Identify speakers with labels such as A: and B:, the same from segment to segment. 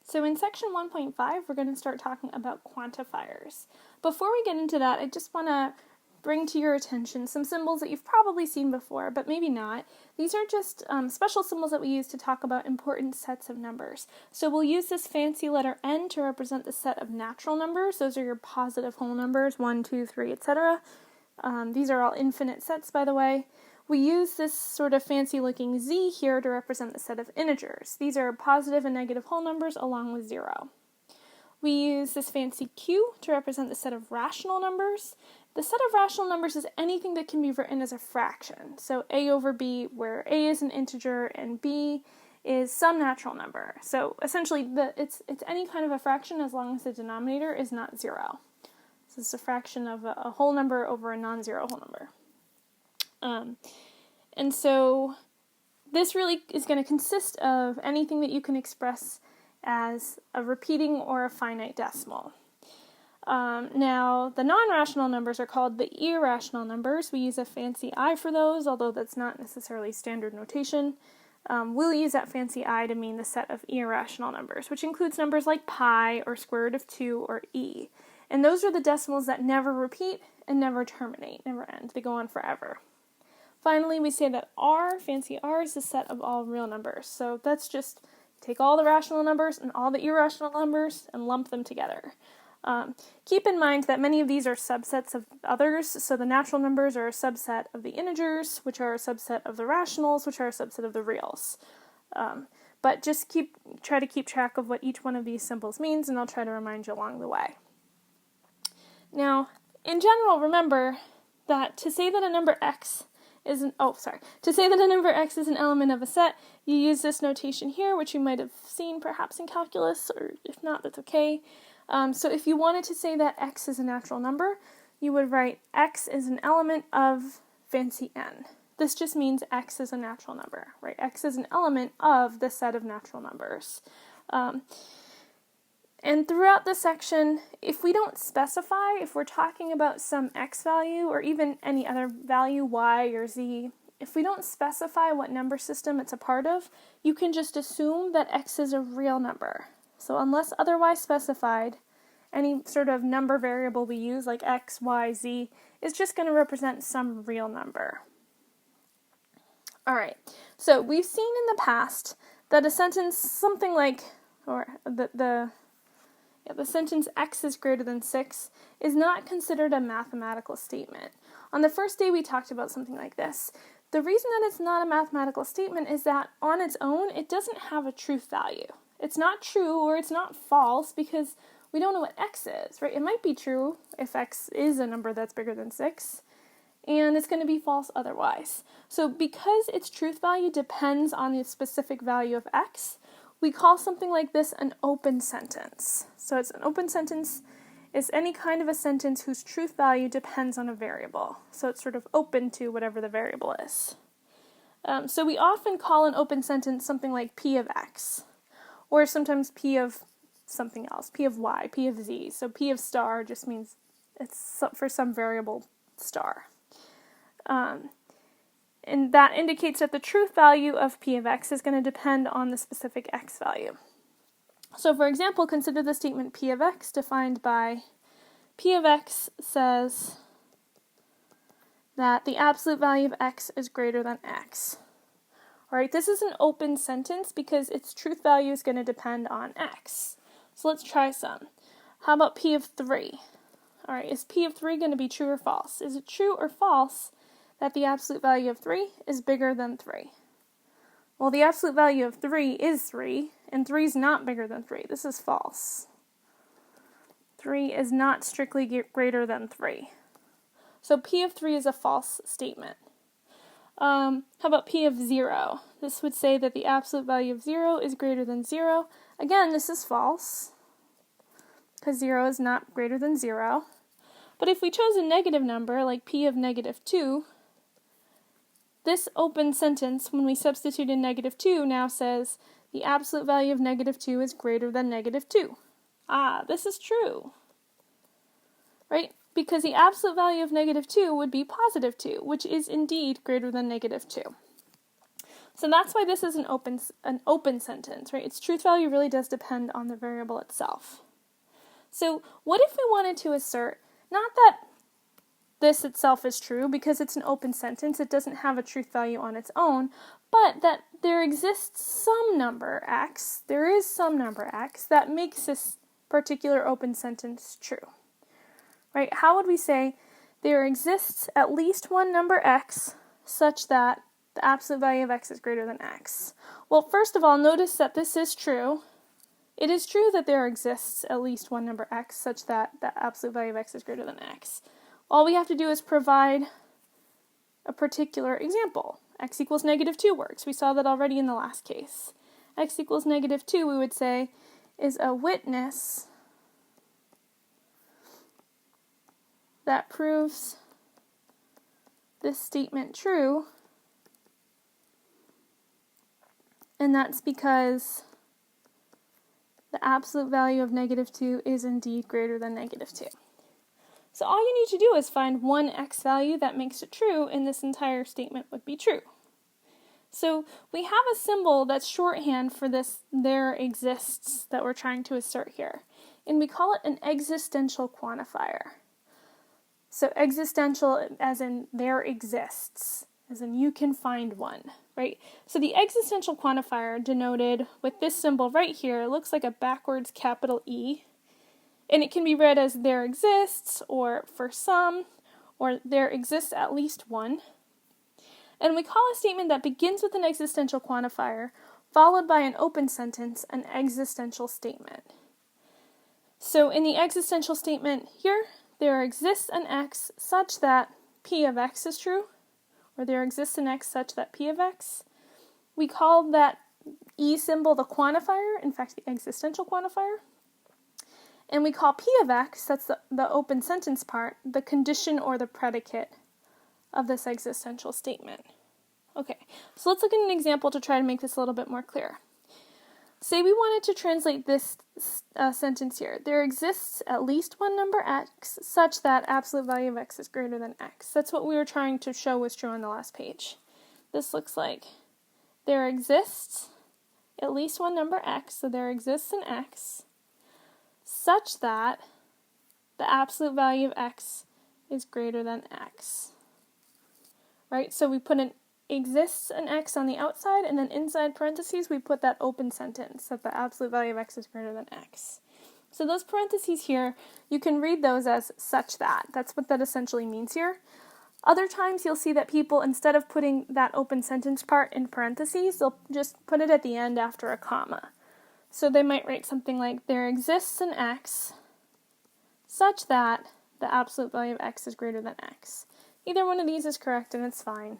A: So in section 1.5, we're going to start talking about quantifiers. Before we get into that, I just want to bring to your attention some symbols that you've probably seen before, but maybe not. These are just special symbols that we use to talk about important sets of numbers. So we'll use this fancy letter N to represent the set of natural numbers. Those are your positive whole numbers, 1, 2, 3, etc. These are all infinite sets, by the way. We use this sort of fancy-looking Z here to represent the set of integers. These are positive and negative whole numbers along with 0. We use this fancy Q to represent the set of rational numbers. The set of rational numbers is anything that can be written as a fraction. So A over B, where A is an integer and B is some natural number. So essentially, it's any kind of a fraction as long as the denominator is not 0. So it's a fraction of a whole number over a non-zero whole number. And so this really is going to consist of anything that you can express as a repeating or a finite decimal. Now, the non-rational numbers are called the irrational numbers. We use a fancy I for those, although that's not necessarily standard notation. We'll use that fancy I to mean the set of irrational numbers, which includes numbers like pi or square root of 2 or e. And those are the decimals that never repeat and never terminate, never end. They go on forever. Finally, we say that R, fancy R, is the set of all real numbers. So that's just take all the rational numbers and all the irrational numbers and lump them together. Keep in mind that many of these are subsets of others. So the natural numbers are a subset of the integers, which are a subset of the rationals, which are a subset of the reals. But just try to keep track of what each one of these symbols means, and I'll try to remind you along the way. Now, in general, remember that to say that a number x is an element of a set, you use this notation here, which you might have seen perhaps in calculus, or if not, that's okay. So if you wanted to say that x is a natural number, you would write x is an element of fancy n. This just means x is a natural number, right? X is an element of the set of natural numbers. And throughout the section, if we don't specify, if we're talking about some x value or even any other value, y or z, if we don't specify what number system it's a part of, you can just assume that x is a real number. So unless otherwise specified, any sort of number variable we use, like x, y, z, is just going to represent some real number. Alright, so we've seen in the past that a sentence something like, or the sentence x is greater than 6 is not considered a mathematical statement. On the first day we talked about something like this. The reason that it's not a mathematical statement is that on its own it doesn't have a truth value. It's not true or it's not false because we don't know what x is, right? It might be true if x is a number that's bigger than 6, and it's going to be false otherwise. So because its truth value depends on the specific value of x, we call something like this an open sentence. So it's an open sentence is any kind of a sentence whose truth value depends on a variable. So it's sort of open to whatever the variable is. So we often call an open sentence something like p of x, or sometimes p of something else, p of y, p of z. So p of star just means it's for some variable star. And that indicates that the truth value of p of x is going to depend on the specific x value. So for example, consider the statement p of x defined by p of x says that the absolute value of x is greater than x. Alright, this is an open sentence because its truth value is going to depend on x. So let's try some. How about p of 3? Alright, is p of 3 going to be true or false? Is it true or false that the absolute value of 3 is bigger than 3? Well, the absolute value of 3 is 3, and 3 is not bigger than 3. This is false. 3 is not strictly greater than 3. So p of 3 is a false statement. How about p of 0? This would say that the absolute value of 0 is greater than 0. Again, this is false, because 0 is not greater than 0. But if we chose a negative number, like p of negative 2, this open sentence, when we substitute in negative 2, now says the absolute value of negative 2 is greater than negative 2. Ah, this is true, right? Because the absolute value of negative 2 would be positive 2, which is indeed greater than negative 2. So that's why this is an open sentence, right? Its truth value really does depend on the variable itself. So what if we wanted to assert, not that this itself is true because it's an open sentence, it doesn't have a truth value on its own, but that there exists some number x, there is some number x that makes this particular open sentence true, right? How would we say there exists at least one number x such that the absolute value of x is greater than x? Well, first of all, notice that this is true. It is true that there exists at least one number x such that the absolute value of x is greater than x. All we have to do is provide a particular example. X equals -2 works. We saw that already in the last case. X equals -2, we would say, is a witness that proves this statement true, and that's because the absolute value of -2 is indeed greater than -2. So all you need to do is find one x value that makes it true, and this entire statement would be true. So we have a symbol that's shorthand for this there exists that we're trying to assert here, and we call it an existential quantifier. So existential as in there exists, as in you can find one, right? So the existential quantifier denoted with this symbol right here looks like a backwards capital E, and it can be read as there exists, or for some, or there exists at least one. And we call a statement that begins with an existential quantifier, followed by an open sentence, an existential statement. So in the existential statement here, there exists an x such that p of x is true, or there exists an x such that p of x. We call that E symbol the quantifier, in fact the existential quantifier. And we call p of x, that's the open sentence part, the condition or the predicate of this existential statement. Okay, so let's look at an example to try to make this a little bit more clear. Say we wanted to translate this sentence here. There exists at least one number x such that absolute value of x is greater than x. That's what we were trying to show was true on the last page. This looks like there exists at least one number x, so there exists an x, such that the absolute value of x is greater than x. Right? So we put exists an x on the outside, and then inside parentheses we put that open sentence that the absolute value of x is greater than x. So those parentheses here, you can read those as such that. That's what that essentially means here. Other times you'll see that people, instead of putting that open sentence part in parentheses, they'll just put it at the end after a comma. So they might write something like, there exists an x such that the absolute value of x is greater than x. Either one of these is correct and it's fine.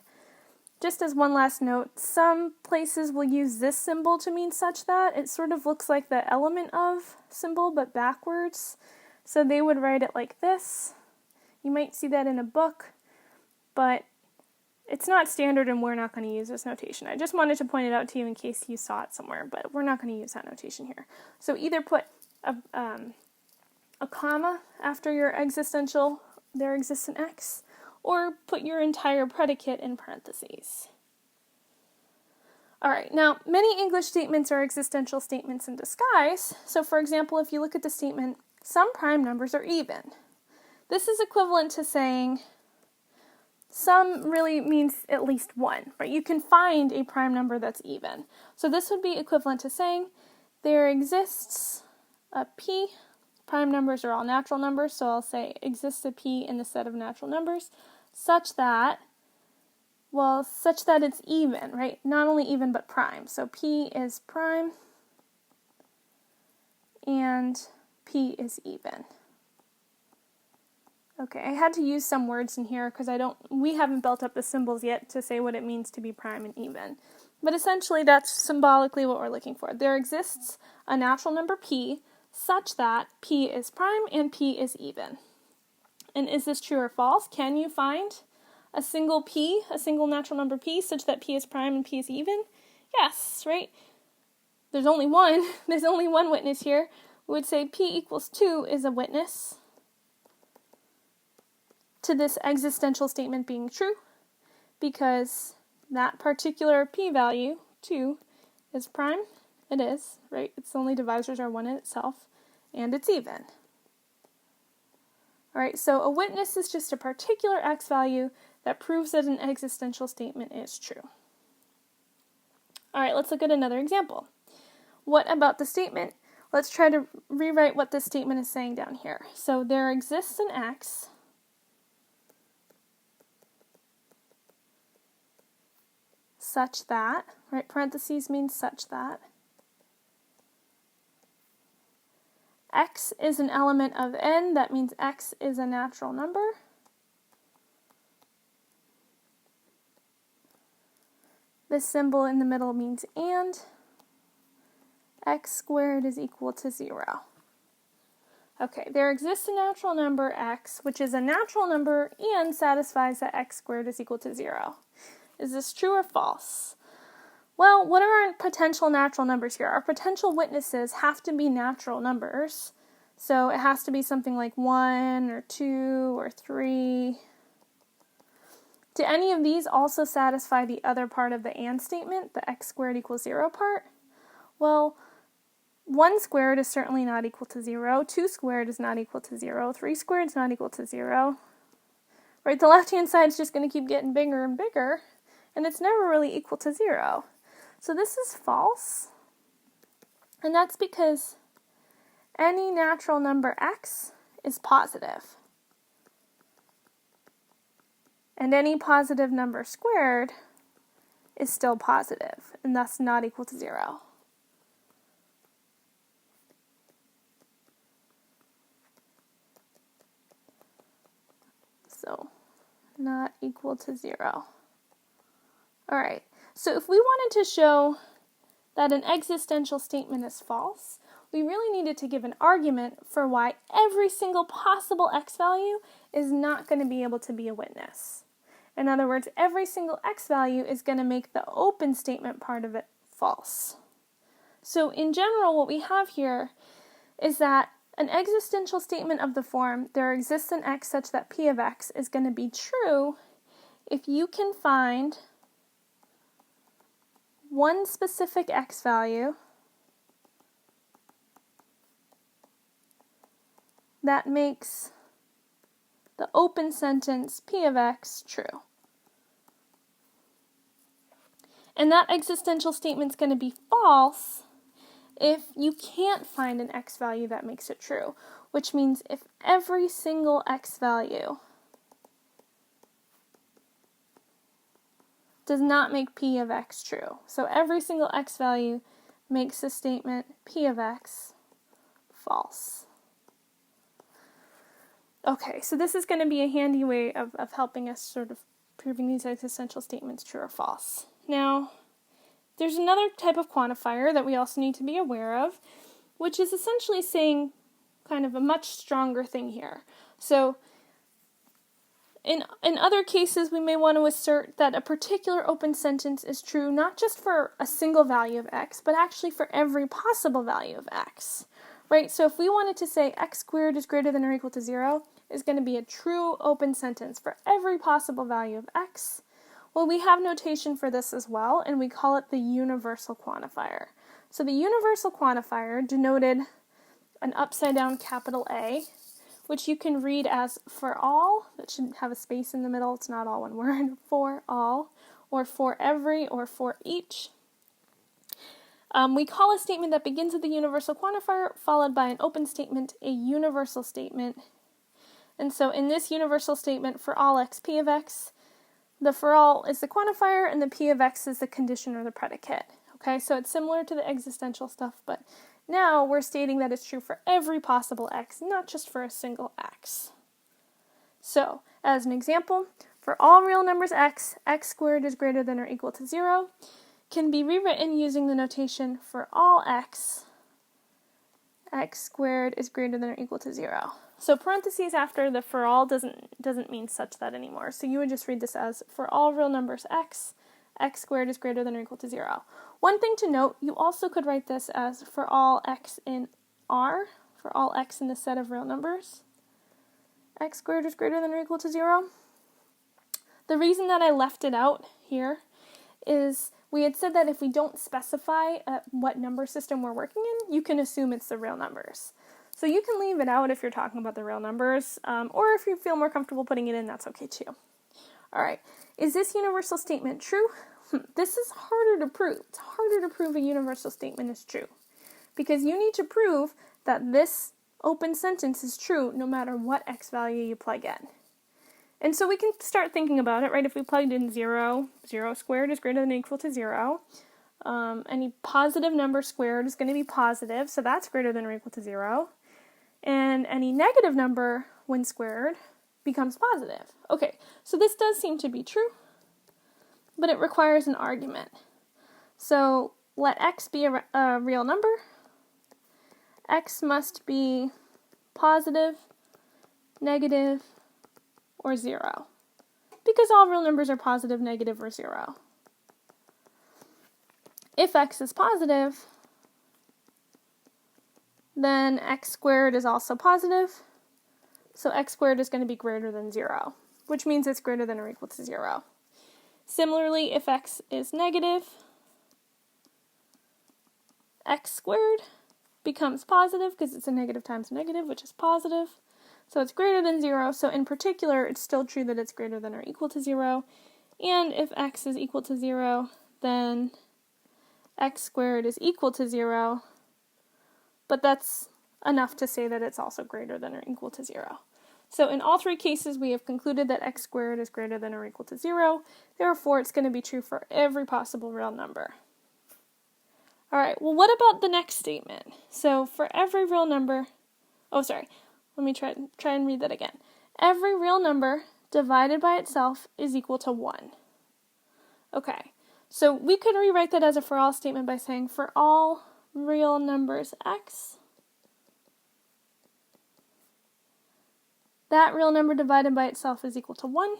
A: Just as one last note, some places will use this symbol to mean such that. It sort of looks like the element of symbol but backwards. So they would write it like this. You might see that in a book, but it's not standard and we're not going to use this notation. I just wanted to point it out to you in case you saw it somewhere, but we're not going to use that notation here. So either put a comma after your existential, there exists an x, or put your entire predicate in parentheses. Alright, now many English statements are existential statements in disguise. So for example, if you look at the statement, some prime numbers are even. This is equivalent to saying some really means at least one, right? You can find a prime number that's even. So this would be equivalent to saying there exists a p. Prime numbers are all natural numbers, so I'll say exists a p in the set of natural numbers such that it's even, right? Not only even, but prime. So p is prime and p is even. Okay, I had to use some words in here because we haven't built up the symbols yet to say what it means to be prime and even. But essentially that's symbolically what we're looking for. There exists a natural number p such that p is prime and p is even. And is this true or false? Can you find a single p, a single natural number p, such that p is prime and p is even? Yes, right? There's only one witness here. We would say p equals 2 is a witness to this existential statement being true, because that particular p-value, 2, is prime? It is, right? Its only divisors are 1 in itself, and it's even. All right, so a witness is just a particular x value that proves that an existential statement is true. All right, let's look at another example. What about the statement? Let's try to rewrite what this statement is saying down here. So there exists an x such that, right, parentheses means such that, x is an element of n, that means x is a natural number. This symbol in the middle means and. X squared is equal to 0. Okay, there exists a natural number x, which is a natural number and satisfies that x squared is equal to 0. Is this true or false? Well, what are our potential natural numbers here? Our potential witnesses have to be natural numbers. So it has to be something like 1 or 2 or 3. Do any of these also satisfy the other part of the and statement, the x squared equals 0 part? Well, 1 squared is certainly not equal to 0, 2 squared is not equal to 0, 3 squared is not equal to 0. Right, the left-hand side is just going to keep getting bigger and bigger, and it's never really equal to 0. So this is false, and that's because any natural number x is positive. And any positive number squared is still positive, and thus not equal to 0. So, not equal to 0. All right, so if we wanted to show that an existential statement is false, we really needed to give an argument for why every single possible x value is not going to be able to be a witness. In other words, every single x value is going to make the open statement part of it false. So in general, what we have here is that an existential statement of the form, there exists an x such that p of x is going to be true if you can find one specific x value that makes the open sentence p of x true. And that existential statement is going to be false if you can't find an x value that makes it true, which means if every single x value does not make p of x true. So every single x value makes the statement p of x false. Okay, so this is going to be a handy way of helping us sort of proving these existential statements true or false. Now, there's another type of quantifier that we also need to be aware of, which is essentially saying kind of a much stronger thing here. So, in other cases, we may want to assert that a particular open sentence is true not just for a single value of x, but actually for every possible value of x. Right? So if we wanted to say x squared is greater than or equal to 0, is going to be a true open sentence for every possible value of x. Well, we have notation for this as well, and we call it the universal quantifier. So the universal quantifier denoted an upside-down capital A, which you can read as for all, that should have a space in the middle, it's not all one word, for all, or for every, or for each. We call a statement that begins with the universal quantifier, followed by an open statement, a universal statement. And so in this universal statement, for all x, p of x, the for all is the quantifier, and the p of x is the condition or the predicate. Okay, so it's similar to the existential stuff, but now we're stating that it's true for every possible x, not just for a single x. So, as an example, for all real numbers x, x squared is greater than or equal to 0, can be rewritten using the notation for all x, x squared is greater than or equal to 0. So parentheses after the for all doesn't mean such that anymore. So you would just read this as for all real numbers x, x squared is greater than or equal to 0. One thing to note, you also could write this as for all x in R, for all x in the set of real numbers, x squared is greater than or equal to 0. The reason that I left it out here is we had said that if we don't specify what number system we're working in, you can assume it's the real numbers. So you can leave it out if you're talking about the real numbers, or if you feel more comfortable putting it in, that's okay too. All right, is this universal statement true? This is harder to prove. It's harder to prove a universal statement is true, because you need to prove that this open sentence is true no matter what x value you plug in. And so we can start thinking about it, right? If we plugged in 0, 0 squared is greater than or equal to 0. Any positive number squared is going to be positive, so that's greater than or equal to 0. And any negative number, when squared, becomes positive. Okay, so this does seem to be true, but it requires an argument. So let x be a real number. X must be positive, negative, or 0, because all real numbers are positive, negative, or 0. If x is positive, then x squared is also positive, so x squared is going to be greater than 0, which means it's greater than or equal to 0. Similarly, if x is negative, x squared becomes positive because it's a negative times a negative, which is positive. So it's greater than 0, so in particular, it's still true that it's greater than or equal to 0. And if x is equal to 0, then x squared is equal to 0, but that's enough to say that it's also greater than or equal to 0. So in all three cases, we have concluded that x squared is greater than or equal to 0. Therefore, it's going to be true for every possible real number. All right, well, what about the next statement? So for every real number, let me try and read that again. Every real number divided by itself is equal to 1. Okay, so we could rewrite that as a for all statement by saying for all real numbers x, that real number divided by itself is equal to 1.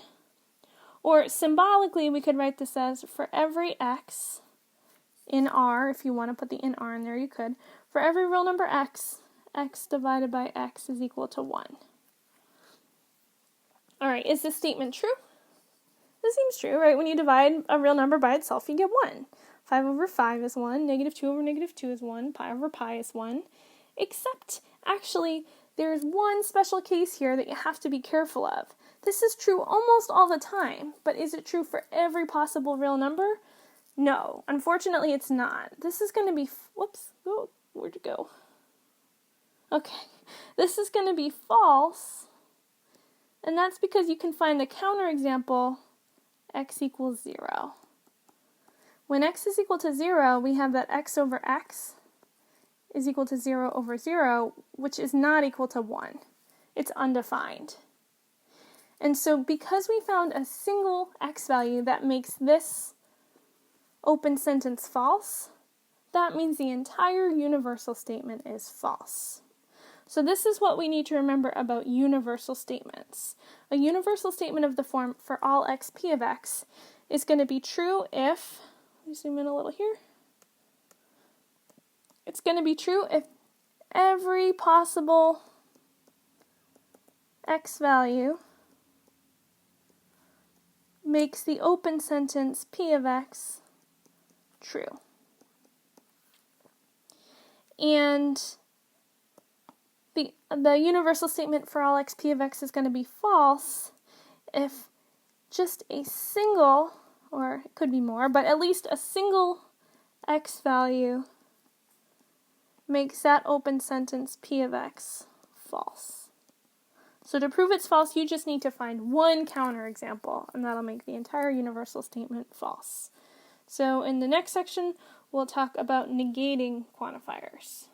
A: Or symbolically, we could write this as for every x in R, if you want to put the in R in there, you could. For every real number x, x divided by x is equal to 1. All right, is this statement true? This seems true, right? When you divide a real number by itself, you get 1. 5 over 5 is 1, negative 2 over negative 2 is 1, pi over pi is 1. Except, actually, there's one special case here that you have to be careful of. This is true almost all the time, but is it true for every possible real number? No, unfortunately it's not. This is going to be, where'd it go? Okay, this is going to be false, and that's because you can find the counterexample, x equals 0. When x is equal to 0, we have that x over x is equal to 0 over 0, which is not equal to 1. It's undefined. And so because we found a single x value that makes this open sentence false, that means the entire universal statement is false. So this is what we need to remember about universal statements. A universal statement of the form for all x p of x is going to be true if, let me zoom in a little here. It's going to be true if every possible x value makes the open sentence p of x true. And the universal statement for all x p of x is going to be false if just a single, or it could be more, but at least a single x value makes that open sentence p of x false. So to prove it's false, you just need to find one counterexample, and that'll make the entire universal statement false. So in the next section, we'll talk about negating quantifiers.